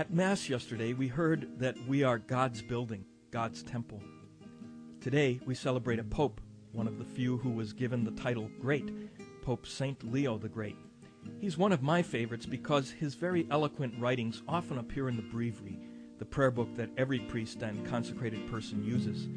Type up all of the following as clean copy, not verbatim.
At Mass yesterday, we heard that we are God's building, God's temple. Today, we celebrate a pope, one of the few who was given the title Great, Pope St. Leo the Great. He's one of my favorites because his very eloquent writings often appear in the breviary, the prayer book that every priest and consecrated person uses.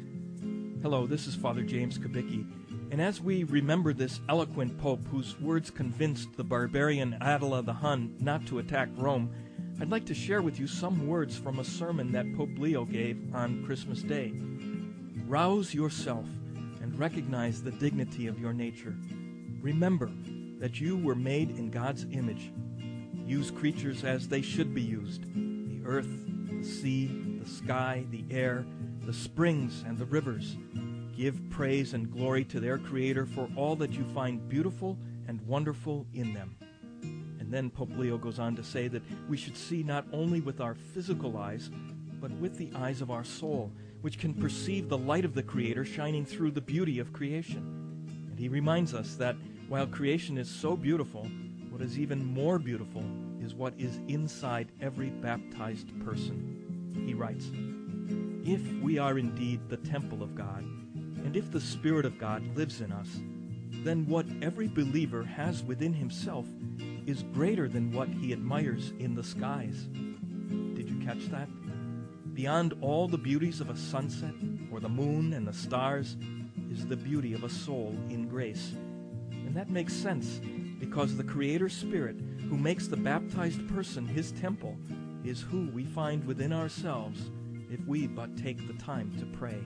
Hello, this is Father James Kubicki, and as we remember this eloquent pope whose words convinced the barbarian Attila the Hun not to attack Rome, I'd like to share with you some words from a sermon that Pope Leo gave on Christmas Day. Rouse yourself and recognize the dignity of your nature. Remember that you were made in God's image. Use creatures as they should be used: the earth, the sea, the sky, the air, the springs, and the rivers. Give praise and glory to their Creator for all that you find beautiful and wonderful in them. And then Pope Leo goes on to say that we should see not only with our physical eyes, but with the eyes of our soul, which can perceive the light of the Creator shining through the beauty of creation. And he reminds us that while creation is so beautiful, what is even more beautiful is what is inside every baptized person. He writes, "If we are indeed the temple of God, and if the Spirit of God lives in us, then what every believer has within himself is greater than what he admires in the skies." Did you catch that? Beyond all the beauties of a sunset or the moon and the stars is the beauty of a soul in grace. And that makes sense because the Creator Spirit, who makes the baptized person his temple, is who we find within ourselves if we but take the time to pray.